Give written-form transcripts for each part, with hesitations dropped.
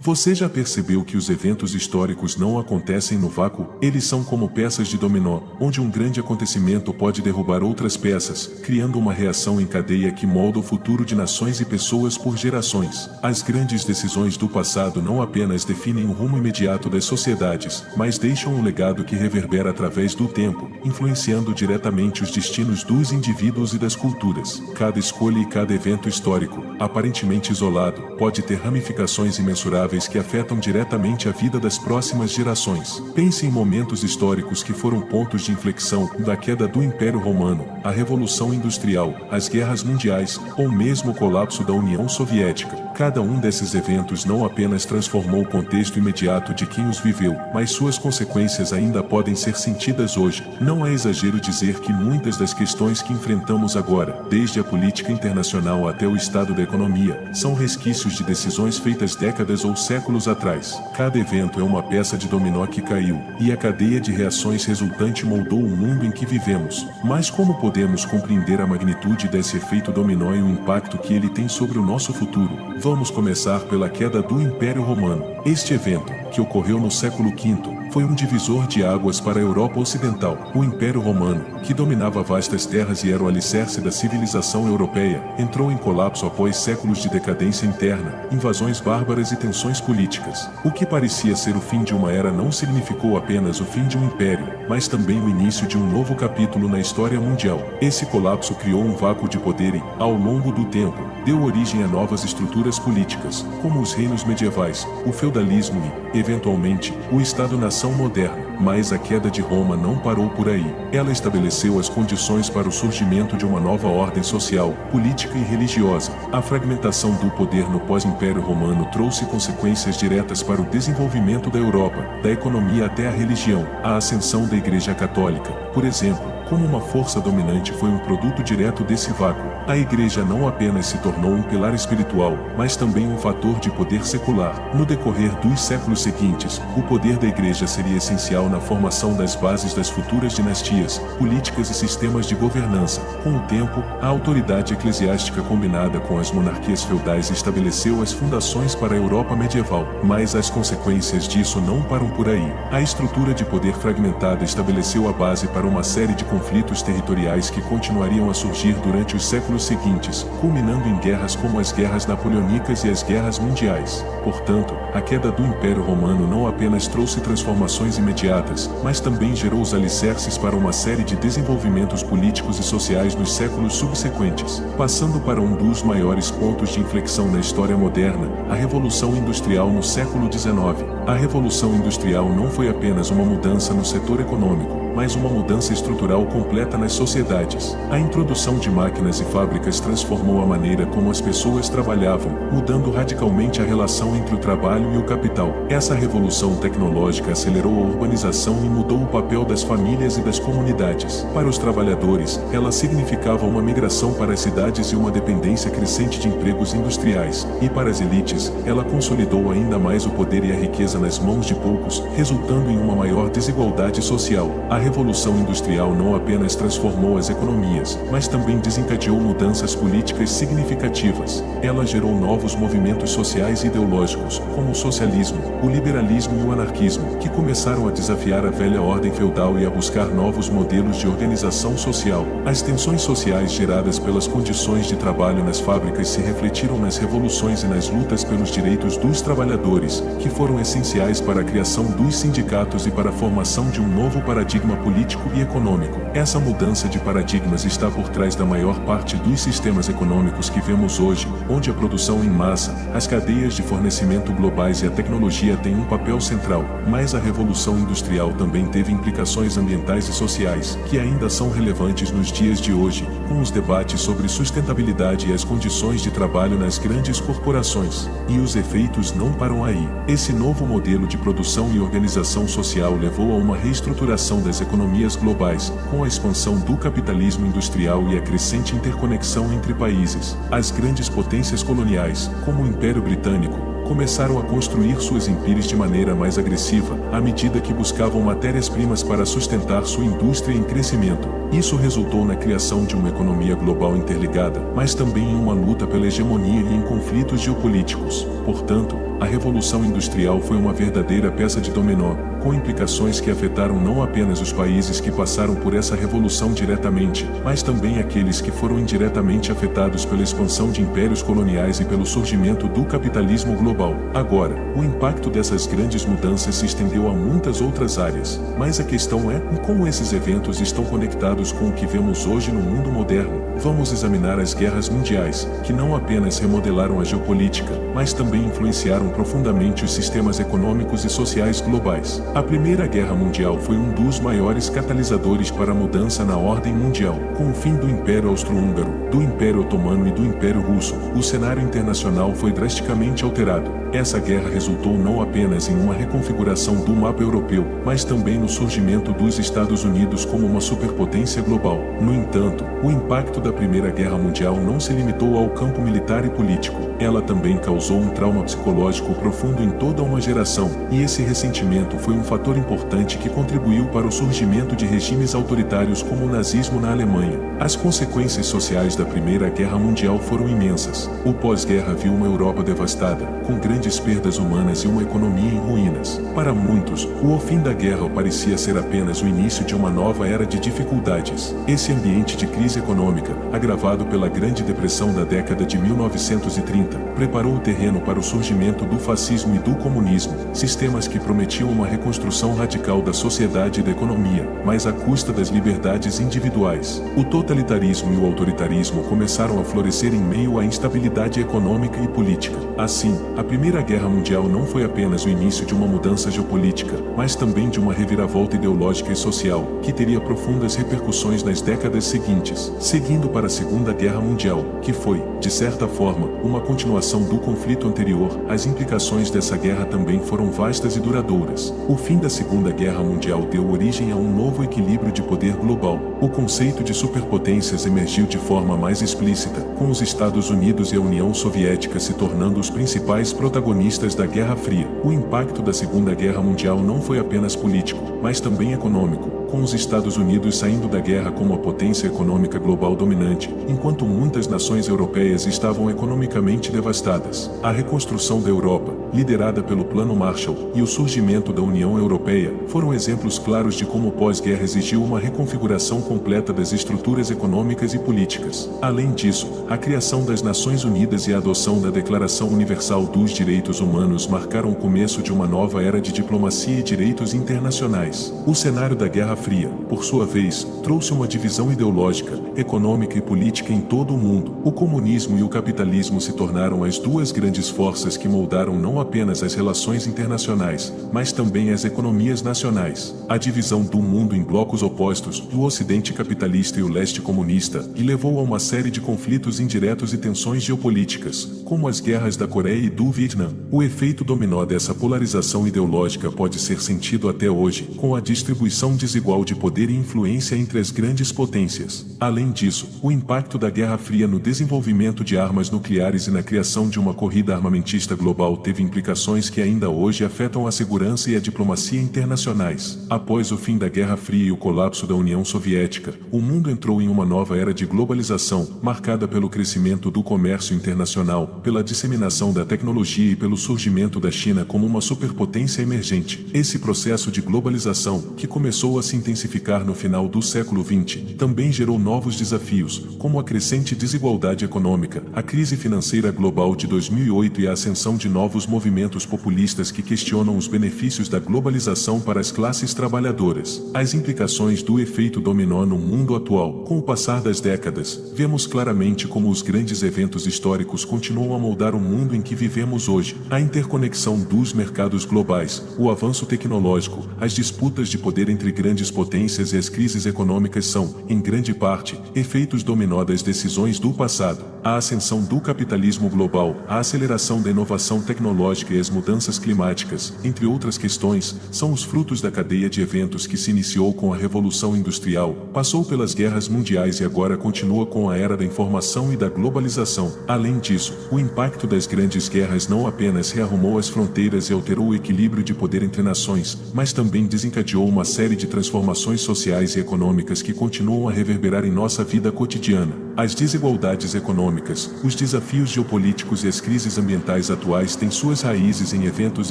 Você já percebeu que os eventos históricos não acontecem no vácuo? Eles são como peças de dominó, onde um grande acontecimento pode derrubar outras peças, criando uma reação em cadeia que molda o futuro de nações e pessoas por gerações. As grandes decisões do passado não apenas definem o rumo imediato das sociedades, mas deixam um legado que reverbera através do tempo, influenciando diretamente os destinos dos indivíduos e das culturas. Cada escolha e cada evento histórico, aparentemente isolado, pode ter ramificações imensuráveis que afetam diretamente a vida das próximas gerações. Pense em momentos históricos que foram pontos de inflexão, da queda do Império Romano, a Revolução Industrial, as guerras mundiais, ou mesmo o colapso da União Soviética. Cada um desses eventos não apenas transformou o contexto imediato de quem os viveu, mas suas consequências ainda podem ser sentidas hoje. Não é exagero dizer que muitas das questões que enfrentamos agora, desde a política internacional até o estado da economia, são resquícios de decisões feitas décadas ou séculos atrás. Cada evento é uma peça de dominó que caiu, e a cadeia de reações resultante moldou o mundo em que vivemos. Mas como podemos compreender a magnitude desse efeito dominó e o impacto que ele tem sobre o nosso futuro? Vamos começar pela queda do Império Romano. Este evento, que ocorreu no século V, foi um divisor de águas para a Europa Ocidental. O Império Romano, que dominava vastas terras e era o alicerce da civilização europeia, entrou em colapso após séculos de decadência interna, invasões bárbaras e tensões políticas. O que parecia ser o fim de uma era não significou apenas o fim de um império, mas também o início de um novo capítulo na história mundial. Esse colapso criou um vácuo de poder e, ao longo do tempo, deu origem a novas estruturas políticas, como os reinos medievais, o feudalismo e, eventualmente, o Estado-nação moderno. Mas a queda de Roma não parou por aí. Ela estabeleceu as condições para o surgimento de uma nova ordem social, política e religiosa. A fragmentação do poder no pós-Império Romano trouxe consequências diretas para o desenvolvimento da Europa, da economia até a religião. A ascensão da Igreja Católica, por exemplo, como uma força dominante, foi um produto direto desse vácuo. A Igreja não apenas se tornou um pilar espiritual, mas também um fator de poder secular. No decorrer dos séculos seguintes, o poder da Igreja seria essencial na formação das bases das futuras dinastias, políticas e sistemas de governança. Com o tempo, a autoridade eclesiástica combinada com as monarquias feudais estabeleceu as fundações para a Europa medieval. Mas as consequências disso não param por aí. A estrutura de poder fragmentada estabeleceu a base para uma série de conflitos territoriais que continuariam a surgir durante os séculos seguintes, culminando em guerras como as guerras napoleônicas e as guerras mundiais. Portanto, a queda do Império Romano não apenas trouxe transformações imediatas, mas também gerou os alicerces para uma série de desenvolvimentos políticos e sociais nos séculos subsequentes. Passando para um dos maiores pontos de inflexão na história moderna, a Revolução Industrial no século XIX. A Revolução Industrial não foi apenas uma mudança no setor econômico, mas uma mudança estrutural completa nas sociedades. A introdução de máquinas e fábricas transformou a maneira como as pessoas trabalhavam, mudando radicalmente a relação entre o trabalho e o capital. Essa revolução tecnológica acelerou a urbanização e mudou o papel das famílias e das comunidades. Para os trabalhadores, ela significava uma migração para as cidades e uma dependência crescente de empregos industriais. E para as elites, ela consolidou ainda mais o poder e a riqueza nas mãos de poucos, resultando em uma maior desigualdade social. A Revolução Industrial não apenas transformou as economias, mas também desencadeou mudanças políticas significativas. Ela gerou novos movimentos sociais e ideológicos, como o socialismo, o liberalismo e o anarquismo, que começaram a desafiar a velha ordem feudal e a buscar novos modelos de organização social. As tensões sociais geradas pelas condições de trabalho nas fábricas se refletiram nas revoluções e nas lutas pelos direitos dos trabalhadores, que foram essenciais para a criação dos sindicatos e para a formação de um novo paradigma político e econômico. Essa mudança de paradigmas está por trás da maior parte dos sistemas econômicos que vemos hoje, onde a produção em massa, as cadeias de fornecimento globais e a tecnologia têm um papel central. Mas a Revolução Industrial também teve implicações ambientais e sociais, que ainda são relevantes nos dias de hoje, com os debates sobre sustentabilidade e as condições de trabalho nas grandes corporações. E os efeitos não param aí. Esse novo modelo de produção e organização social levou a uma reestruturação das economias globais, com a expansão do capitalismo industrial e a crescente interconexão entre países. As grandes potências coloniais, como o Império Britânico, começaram a construir suas empires de maneira mais agressiva, à medida que buscavam matérias-primas para sustentar sua indústria em crescimento. Isso resultou na criação de uma economia global interligada, mas também em uma luta pela hegemonia e em conflitos geopolíticos. Portanto, A Revolução Industrial foi uma verdadeira peça de dominó, com implicações que afetaram não apenas os países que passaram por essa revolução diretamente, mas também aqueles que foram indiretamente afetados pela expansão de impérios coloniais e pelo surgimento do capitalismo global. Agora, o impacto dessas grandes mudanças se estendeu a muitas outras áreas, mas a questão é como esses eventos estão conectados com o que vemos hoje no mundo moderno. Vamos examinar as guerras mundiais, que não apenas remodelaram a geopolítica, mas também influenciaram profundamente os sistemas econômicos e sociais globais. A Primeira Guerra Mundial foi um dos maiores catalisadores para a mudança na ordem mundial. Com o fim do Império Austro-Húngaro, do Império Otomano e do Império Russo, o cenário internacional foi drasticamente alterado. Essa guerra resultou não apenas em uma reconfiguração do mapa europeu, mas também no surgimento dos Estados Unidos como uma superpotência global. No entanto, o impacto da Primeira Guerra Mundial não se limitou ao campo militar e político. Ela também causou um trauma psicológico profundo em toda uma geração, e esse ressentimento foi um fator importante que contribuiu para o surgimento de regimes autoritários como o nazismo na Alemanha. As consequências sociais da Primeira Guerra Mundial foram imensas. O pós-guerra viu uma Europa devastada, com grandes perdas humanas e uma economia em ruínas. Para muitos, o fim da guerra parecia ser apenas o início de uma nova era de dificuldades. Esse ambiente de crise econômica, agravado pela Grande Depressão da década de 1930, preparou o terreno para o surgimento do fascismo e do comunismo, sistemas que prometiam uma reconstrução radical da sociedade e da economia, mas à custa das liberdades individuais. O totalitarismo e o autoritarismo começaram a florescer em meio à instabilidade econômica e política. Assim, a Primeira Guerra Mundial não foi apenas o início de uma mudança geopolítica, mas também de uma reviravolta ideológica e social, que teria profundas repercussões nas décadas seguintes, seguindo para a Segunda Guerra Mundial, que foi, de certa forma, uma continuação do conflito anterior. As implicações dessa guerra também foram vastas e duradouras. O fim da Segunda Guerra Mundial deu origem a um novo equilíbrio de poder global. O conceito de superpotências emergiu de forma mais explícita, com os Estados Unidos e a União Soviética se tornando os principais protagonistas da Guerra Fria. O impacto da Segunda Guerra Mundial não foi apenas político, mas também econômico, com os Estados Unidos saindo da guerra como a potência econômica global dominante, enquanto muitas nações europeias estavam economicamente devastadas. A reconstrução da Europa, liderada pelo Plano Marshall, e o surgimento da União Europeia foram exemplos claros de como o pós-guerra exigiu uma reconfiguração completa das estruturas econômicas e políticas. Além disso, a criação das Nações Unidas e a adoção da Declaração Universal dos Direitos Humanos marcaram o começo de uma nova era de diplomacia e direitos internacionais. O cenário da Guerra Fria, por sua vez, trouxe uma divisão ideológica, econômica e política em todo o mundo. O comunismo e o capitalismo se tornaram as duas grandes forças que moldaram não apenas as relações internacionais, mas também as economias nacionais. A divisão do mundo em blocos opostos, o Ocidente capitalista e o Leste comunista, e levou a uma série de conflitos indiretos e tensões geopolíticas, como as guerras da Coreia e do Vietnã. O efeito dominó dessa polarização ideológica pode ser sentido até hoje, com a distribuição desigual de poder e influência entre as grandes potências. Além disso, o impacto da Guerra Fria no desenvolvimento de armas nucleares e na criação de uma corrida armamentista global teve implicações que ainda hoje afetam a segurança e a diplomacia internacionais. Após o fim da Guerra Fria e o colapso da União Soviética, o mundo entrou em uma nova era de globalização, marcada pelo crescimento do comércio internacional, pela disseminação da tecnologia e pelo surgimento da China como uma superpotência emergente. Esse processo de globalização, que começou a se intensificar no final do século XX, também gerou novos desafios, como a crescente desigualdade econômica, a crise financeira global de 2008 e a ascensão de novos movimentos populistas que questionam os benefícios da globalização para as classes trabalhadoras. As implicações do efeito dominó no mundo atual. Com o passar das décadas, vemos claramente como os grandes eventos históricos continuam a moldar o mundo em que vivemos hoje. A interconexão dos mercados globais, o avanço tecnológico, as disputas de poder entre grandes potências e as crises econômicas são, em grande parte, efeitos dominó das decisões do passado. A ascensão do capitalismo global, a aceleração da inovação tecnológica e as mudanças climáticas, entre outras questões, são os frutos da cadeia de eventos que se iniciou com a Revolução Industrial, passou pelas guerras mundiais e agora continua com a era da informação e da globalização. Além disso, o impacto das grandes guerras não apenas rearrumou as fronteiras e alterou o equilíbrio de poder entre nações, mas também desencadeou uma série de transformações transformações sociais e econômicas que continuam a reverberar em nossa vida cotidiana. As desigualdades econômicas, os desafios geopolíticos e as crises ambientais atuais têm suas raízes em eventos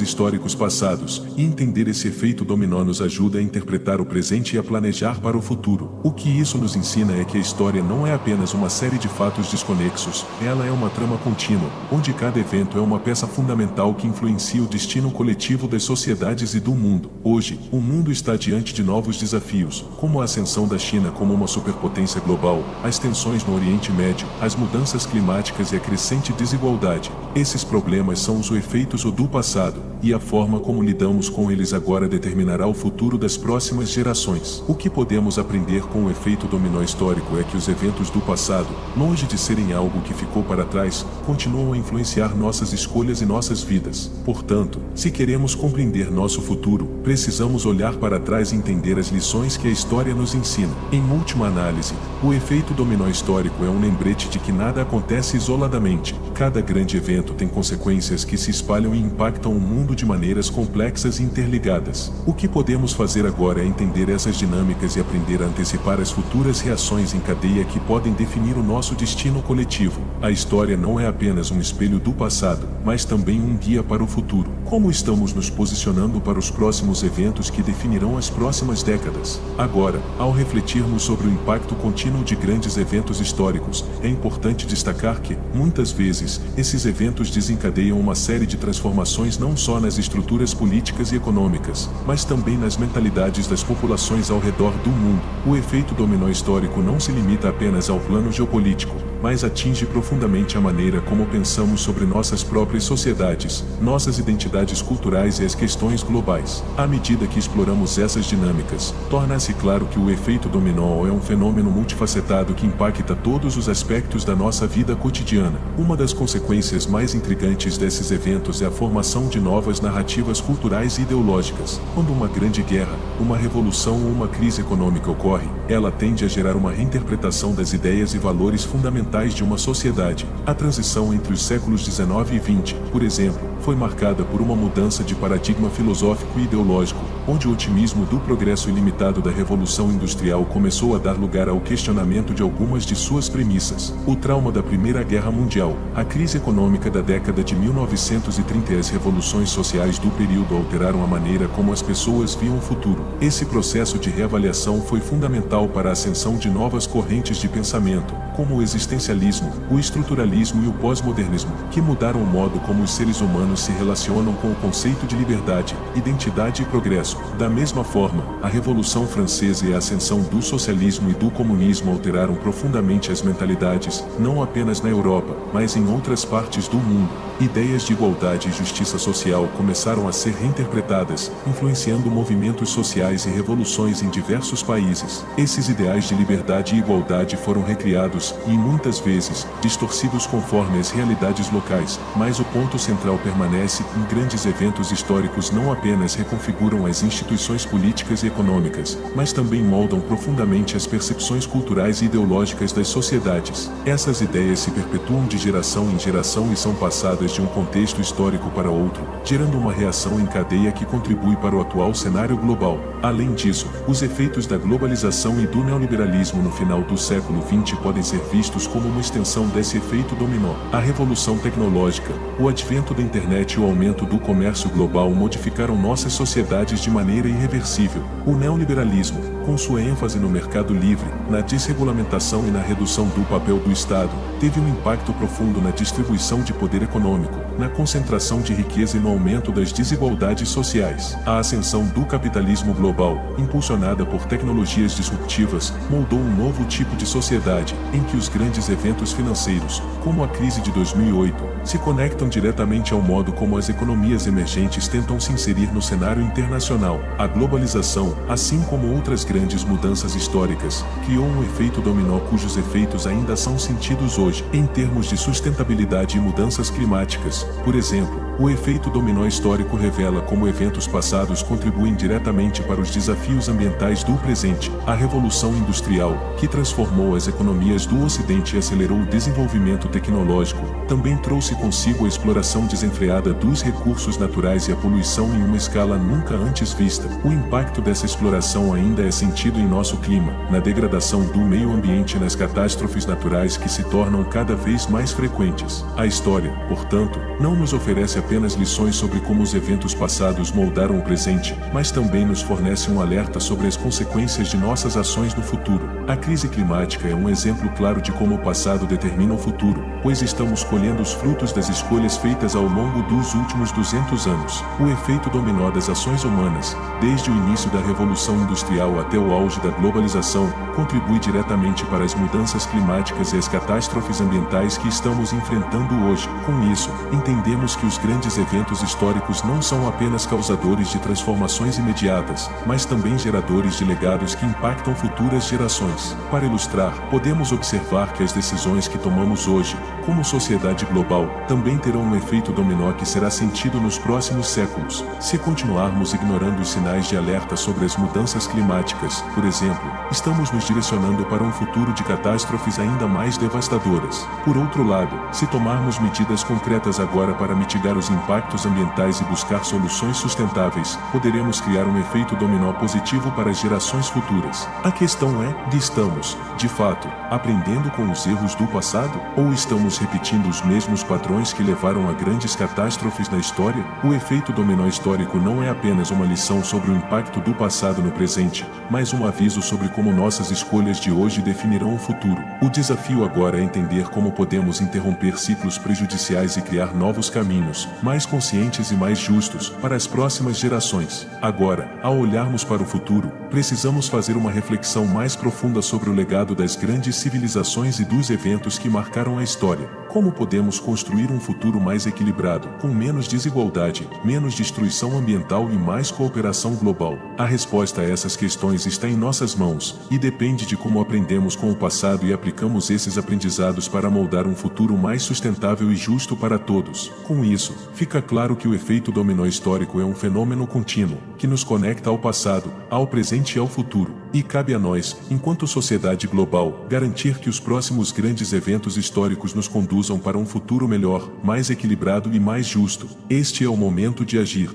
históricos passados, e entender esse efeito dominó nos ajuda a interpretar o presente e a planejar para o futuro. O que isso nos ensina é que a história não é apenas uma série de fatos desconexos, ela é uma trama contínua, onde cada evento é uma peça fundamental que influencia o destino coletivo das sociedades e do mundo. Hoje, o mundo está diante de novos desafios, como a ascensão da China como uma superpotência global, as tensões no Oriente Médio, as mudanças climáticas e a crescente desigualdade. Esses problemas são os efeitos do passado, e a forma como lidamos com eles agora determinará o futuro das próximas gerações. O que podemos aprender com o efeito dominó histórico é que os eventos do passado, longe de serem algo que ficou para trás, continuam a influenciar nossas escolhas e nossas vidas. Portanto, se queremos compreender nosso futuro, precisamos olhar para trás e entender as lições que a história nos ensina. Em última análise, o efeito dominó histórico é um lembrete de que nada acontece isoladamente. Cada grande evento tem consequências que se espalham e impactam o mundo de maneiras complexas e interligadas. O que podemos fazer agora é entender essas dinâmicas e aprender a antecipar as futuras reações em cadeia que podem definir o nosso destino coletivo. A história não é apenas um espelho do passado, mas também um guia para o futuro. Como estamos nos posicionando para os próximos eventos que definirão as próximas décadas? Agora, ao refletirmos sobre o impacto contínuo de grandes eventos históricos, é importante destacar que, muitas vezes, esses eventos desencadeiam uma série de transformações não só nas estruturas políticas e econômicas, mas também nas mentalidades das populações ao redor do mundo. O efeito dominó histórico não se limita apenas ao plano geopolítico, mas atinge profundamente a maneira como pensamos sobre nossas próprias sociedades, nossas identidades culturais e as questões globais. À medida que exploramos essas dinâmicas, torna-se claro que o efeito dominó é um fenômeno multifacetado que impacta todos os aspectos da nossa vida cotidiana. Uma das consequências mais intrigantes desses eventos é a formação de novas narrativas culturais e ideológicas. Quando uma grande guerra, uma revolução ou uma crise econômica ocorre, ela tende a gerar uma reinterpretação das ideias e valores fundamentais de uma sociedade. A transição entre os séculos 19 e 20, por exemplo, foi marcada por uma mudança de paradigma filosófico e ideológico, onde o otimismo do progresso ilimitado da Revolução Industrial começou a dar lugar ao questionamento de algumas de suas premissas. O trauma da Primeira Guerra Mundial, a crise econômica da década de 1930 e as revoluções sociais do período alteraram a maneira como as pessoas viam o futuro. Esse processo de reavaliação foi fundamental para a ascensão de novas correntes de pensamento, como o existencialismo, o estruturalismo e o pós-modernismo, que mudaram o modo como os seres humanos se relacionam com o conceito de liberdade, identidade e progresso. Da mesma forma, a Revolução Francesa e a ascensão do socialismo e do comunismo alteraram profundamente as mentalidades, não apenas na Europa, mas em outras partes do mundo. Ideias de igualdade e justiça social começaram a ser reinterpretadas, influenciando movimentos sociais e revoluções em diversos países. Esses ideais de liberdade e igualdade foram recriados e, muitas vezes, distorcidos conforme as realidades locais, mas o ponto central permanece: em grandes eventos históricos não apenas reconfiguram as instituições políticas e econômicas, mas também moldam profundamente as percepções culturais e ideológicas das sociedades. Essas ideias se perpetuam de geração em geração e são passadas de um contexto histórico para outro, gerando uma reação em cadeia que contribui para o atual cenário global. Além disso, os efeitos da globalização e do neoliberalismo no final do século XX podem ser vistos como uma extensão desse efeito dominó. A revolução tecnológica, o advento da internet e o aumento do comércio global modificaram nossas sociedades de maneira irreversível. O neoliberalismo, com sua ênfase no mercado livre, na desregulamentação e na redução do papel do Estado, teve um impacto profundo na distribuição de poder econômico, na concentração de riqueza e no aumento das desigualdades sociais. A ascensão do capitalismo global, impulsionada por tecnologias disruptivas, moldou um novo tipo de sociedade, em que os grandes eventos financeiros, como a crise de 2008, se conectam diretamente ao modo como as economias emergentes tentam se inserir no cenário internacional. A globalização, assim como outras grandes mudanças históricas, criou um efeito dominó cujos efeitos ainda são sentidos hoje, em termos de sustentabilidade e mudanças climáticas. Por exemplo, o efeito dominó histórico revela como eventos passados contribuem diretamente para os desafios ambientais do presente. A Revolução Industrial, que transformou as economias do Ocidente e acelerou o desenvolvimento tecnológico, também trouxe consigo a exploração desenfreada dos recursos naturais e a poluição em uma escala nunca antes vista. O impacto dessa exploração ainda é sentido em nosso clima, na degradação do meio ambiente e nas catástrofes naturais que se tornam cada vez mais frequentes. A história, portanto, não nos oferece apenas lições sobre como os eventos passados moldaram o presente, mas também nos fornece um alerta sobre as consequências de nossas ações no futuro. A crise climática é um exemplo claro de como o passado determina o futuro, pois estamos colhendo os frutos das escolhas feitas ao longo dos últimos 200 anos. O efeito dominó das ações humanas, desde o início da Revolução Industrial até o auge da globalização, contribui diretamente para as mudanças climáticas e as catástrofes ambientais que estamos enfrentando hoje. Com isso, entendemos que os grandes eventos históricos não são apenas causadores de transformações imediatas, mas também geradores de legados que impactam futuras gerações. Para ilustrar, podemos observar que as decisões que tomamos hoje, como sociedade global, também terão um efeito dominó que será sentido nos próximos séculos. Se continuarmos ignorando os sinais de alerta sobre as mudanças climáticas, por exemplo, estamos nos direcionando para um futuro de catástrofes ainda mais devastadoras. Por outro lado, se tomarmos medidas concretas agora para mitigar os impactos ambientais e buscar soluções sustentáveis, poderemos criar um efeito dominó positivo para as gerações futuras. A questão é: estamos, de fato, aprendendo com os erros do passado? Ou estamos repetindo os mesmos padrões que levaram a grandes catástrofes na história? O efeito dominó histórico não é apenas uma lição sobre o impacto do passado no presente, mas um aviso sobre como nossas escolhas de hoje definirão o futuro. O desafio agora é entender como podemos interromper ciclos prejudiciais e criar novos caminhos, mais conscientes e mais justos, para as próximas gerações. Agora, ao olharmos para o futuro, precisamos fazer uma reflexão mais profunda sobre o legado das grandes civilizações e dos eventos que marcaram a história. Como podemos construir um futuro mais equilibrado, com menos desigualdade, menos destruição ambiental e mais cooperação global? A resposta a essas questões está em nossas mãos, e depende de como aprendemos com o passado e aplicamos esses aprendizados para moldar um futuro mais sustentável e justo para todos. Com isso, fica claro que o efeito dominó histórico é um fenômeno contínuo, que nos conecta ao passado, ao presente e ao futuro. E cabe a nós, enquanto sociedade global, garantir que os próximos grandes eventos históricos nos conduzam para um futuro melhor, mais equilibrado e mais justo. Este é o momento de agir.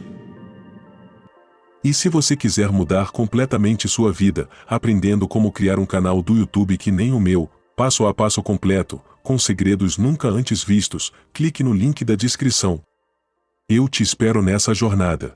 E se você quiser mudar completamente sua vida, aprendendo como criar um canal do YouTube que nem o meu, passo a passo completo, com segredos nunca antes vistos, clique no link da descrição. Eu te espero nessa jornada.